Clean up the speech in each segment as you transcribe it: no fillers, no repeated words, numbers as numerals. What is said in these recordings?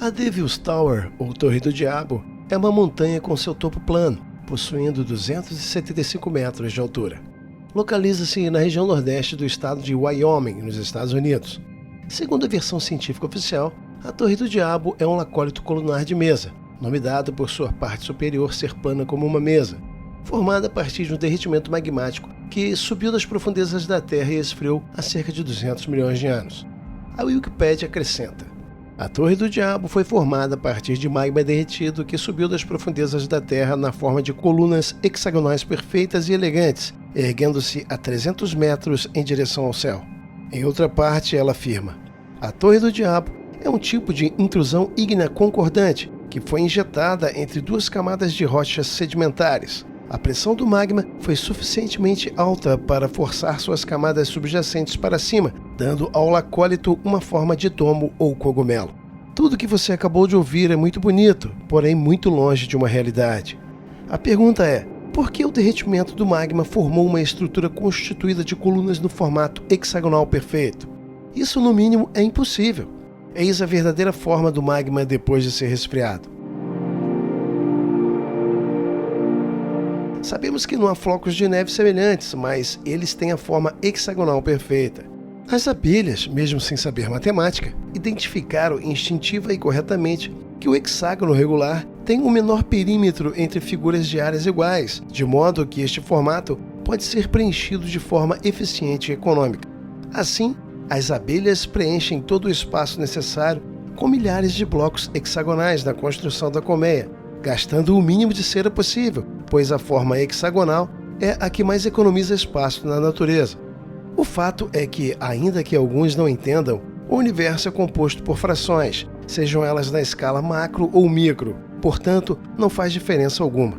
A Devil's Tower, ou Torre do Diabo, é uma montanha com seu topo plano, possuindo 275 metros de altura. Localiza-se na região nordeste do estado de Wyoming, nos Estados Unidos. Segundo a versão científica oficial, a Torre do Diabo é um lacólito colunar de mesa, nome dado por sua parte superior ser plana como uma mesa, formada a partir de um derretimento magmático que subiu das profundezas da Terra e esfriou há cerca de 200 milhões de anos. A Wikipedia acrescenta: a Torre do Diabo foi formada a partir de magma derretido que subiu das profundezas da Terra na forma de colunas hexagonais perfeitas e elegantes, erguendo-se a 300 metros em direção ao céu. Em outra parte, ela afirma: a Torre do Diabo é um tipo de intrusão ígnea concordante que foi injetada entre duas camadas de rochas sedimentares. A pressão do magma foi suficientemente alta para forçar suas camadas subjacentes para cima, dando ao lacólito uma forma de domo ou cogumelo. Tudo que você acabou de ouvir é muito bonito, porém muito longe de uma realidade. A pergunta é: por que o derretimento do magma formou uma estrutura constituída de colunas no formato hexagonal perfeito? Isso, no mínimo, é impossível. Eis a verdadeira forma do magma depois de ser resfriado. Sabemos que não há flocos de neve semelhantes, mas eles têm a forma hexagonal perfeita. As abelhas, mesmo sem saber matemática, identificaram instintiva e corretamente que o hexágono regular tem um menor perímetro entre figuras de áreas iguais, de modo que este formato pode ser preenchido de forma eficiente e econômica. Assim, as abelhas preenchem todo o espaço necessário com milhares de blocos hexagonais na construção da colmeia, gastando o mínimo de cera possível, pois a forma hexagonal é a que mais economiza espaço na natureza. O fato é que, ainda que alguns não entendam, o universo é composto por frações, sejam elas na escala macro ou micro, portanto, não faz diferença alguma.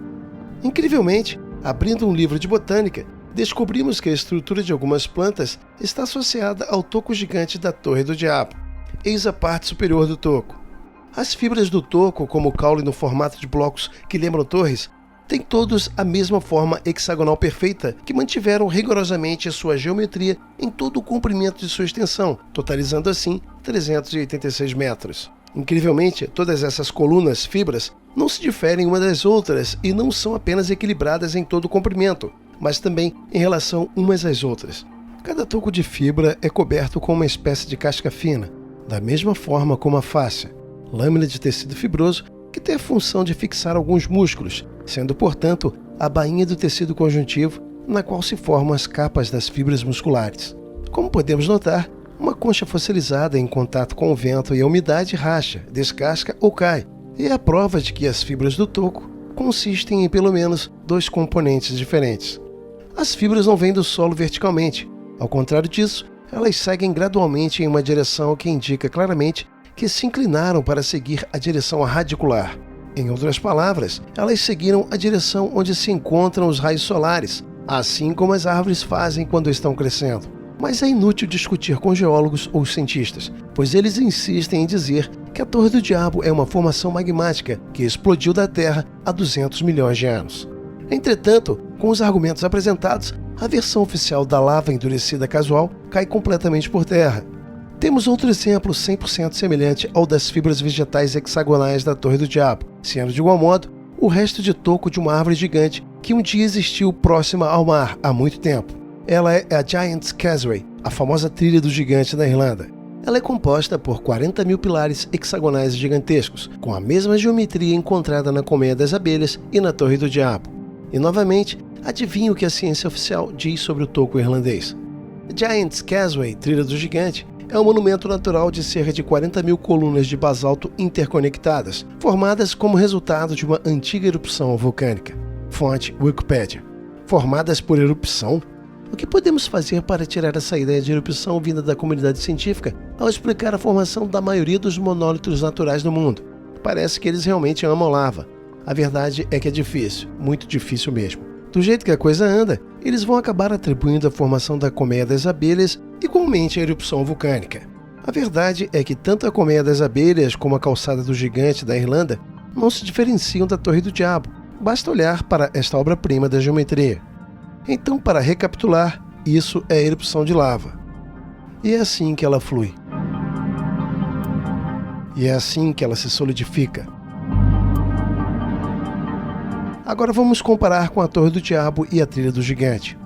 Incrivelmente, abrindo um livro de botânica, descobrimos que a estrutura de algumas plantas está associada ao toco gigante da Torre do Diabo. Eis a parte superior do toco. As fibras do toco, como o caule no formato de blocos que lembram torres, têm todos a mesma forma hexagonal perfeita que mantiveram rigorosamente a sua geometria em todo o comprimento de sua extensão, totalizando assim 386 metros. Incrivelmente, todas essas colunas, fibras, não se diferem uma das outras e não são apenas equilibradas em todo o comprimento, mas também em relação umas às outras. Cada toco de fibra é coberto com uma espécie de casca fina, da mesma forma como a fáscia, lâmina de tecido fibroso que tem a função de fixar alguns músculos, sendo, portanto, a bainha do tecido conjuntivo na qual se formam as capas das fibras musculares. Como podemos notar, uma concha fossilizada em contato com o vento e a umidade racha, descasca ou cai, e é a prova de que as fibras do toco consistem em pelo menos dois componentes diferentes. As fibras não vêm do solo verticalmente, ao contrário disso, elas seguem gradualmente em uma direção que indica claramente que se inclinaram para seguir a direção radicular. Em outras palavras, elas seguiram a direção onde se encontram os raios solares, assim como as árvores fazem quando estão crescendo. Mas é inútil discutir com geólogos ou cientistas, pois eles insistem em dizer que a Torre do Diabo é uma formação magmática que explodiu da Terra há 200 milhões de anos. Entretanto, com os argumentos apresentados, a versão oficial da lava endurecida casual cai completamente por terra. Temos outro exemplo 100% semelhante ao das fibras vegetais hexagonais da Torre do Diabo, sendo de igual modo o resto de toco de uma árvore gigante que um dia existiu próxima ao mar há muito tempo. Ela é a Giant's Causeway, a famosa trilha do gigante na Irlanda. Ela é composta por 40 mil pilares hexagonais gigantescos, com a mesma geometria encontrada na colmeia das abelhas e na Torre do Diabo. E novamente, adivinhe o que a ciência oficial diz sobre o toco irlandês. Giant's Causeway, trilha do gigante, é um monumento natural de cerca de 40 mil colunas de basalto interconectadas, formadas como resultado de uma antiga erupção vulcânica. Fonte Wikipedia. Formadas por erupção? O que podemos fazer para tirar essa ideia de erupção vinda da comunidade científica ao explicar a formação da maioria dos monólitos naturais do mundo? Parece que eles realmente amam lava. A verdade é que é difícil, muito difícil mesmo. Do jeito que a coisa anda, eles vão acabar atribuindo a formação da colmeia das abelhas igualmente à erupção vulcânica. A verdade é que tanto a colmeia das abelhas como a calçada do gigante da Irlanda não se diferenciam da Torre do Diabo. Basta olhar para esta obra-prima da geometria. Então, para recapitular, isso é erupção de lava. E é assim que ela flui. e é assim que ela se solidifica. Agora vamos comparar com a Torre do Diabo e a Trilha do Gigante.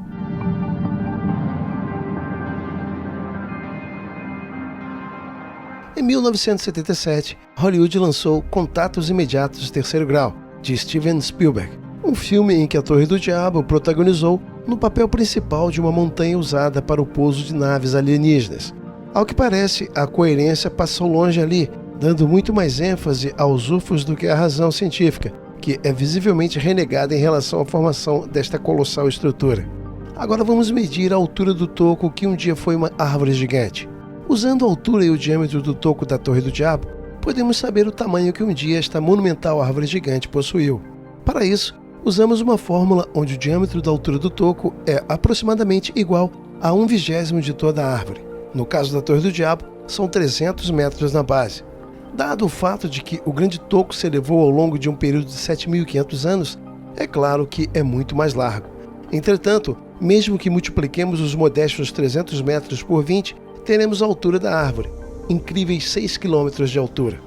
Em 1977, Hollywood lançou Contatos Imediatos de Terceiro Grau, de Steven Spielberg, um filme em que a Torre do Diabo protagonizou no papel principal de uma montanha usada para o pouso de naves alienígenas. Ao que parece, a coerência passou longe ali, dando muito mais ênfase aos UFOs do que à razão científica, que é visivelmente renegada em relação à formação desta colossal estrutura. Agora vamos medir a altura do toco que um dia foi uma árvore gigante. Usando a altura e o diâmetro do toco da Torre do Diabo, podemos saber o tamanho que um dia esta monumental árvore gigante possuiu. Para isso, usamos uma fórmula onde o diâmetro da altura do toco é aproximadamente igual a 1/20 de toda a árvore. No caso da Torre do Diabo, são 300 metros na base. Dado o fato de que o grande toco se elevou ao longo de um período de 7.500 anos, é claro que é muito mais largo. Entretanto, mesmo que multipliquemos os modestos 300 metros por 20, teremos a altura da árvore, incríveis 6 km de altura.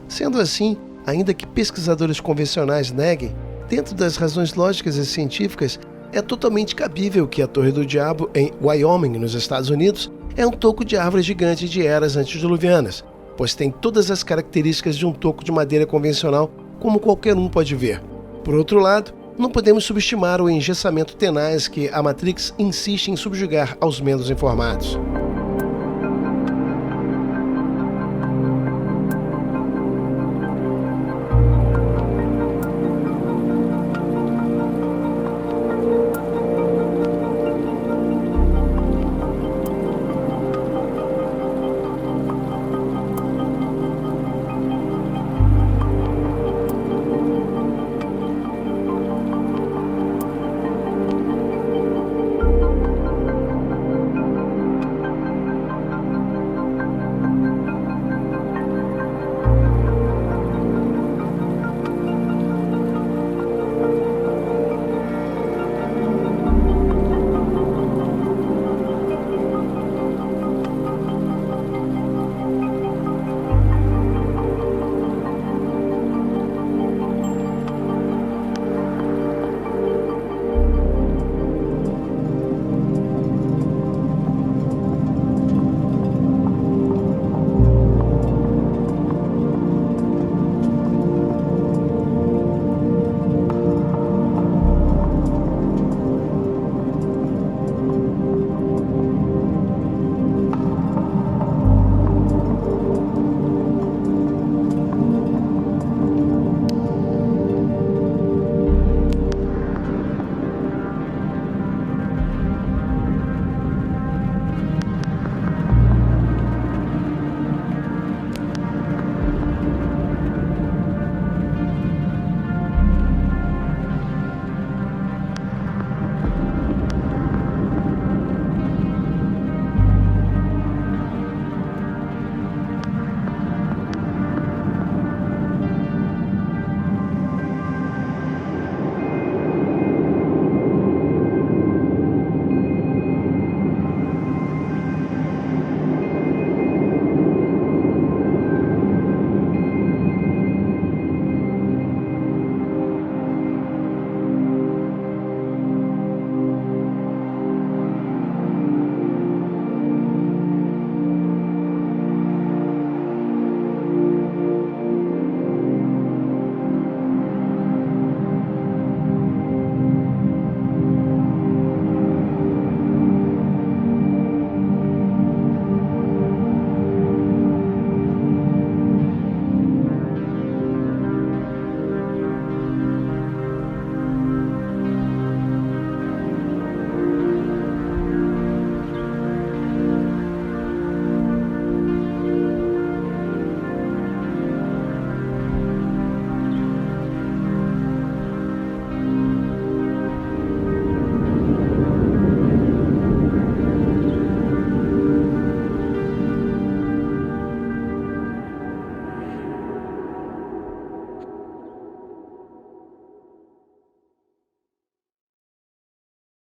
Sendo assim, ainda que pesquisadores convencionais neguem, dentro das razões lógicas e científicas, é totalmente cabível que a Torre do Diabo, em Wyoming, nos Estados Unidos, é um toco de árvore gigante de eras antediluvianas, pois tem todas as características de um toco de madeira convencional, como qualquer um pode ver. Por outro lado, não podemos subestimar o engessamento tenaz que a Matrix insiste em subjugar aos menos informados.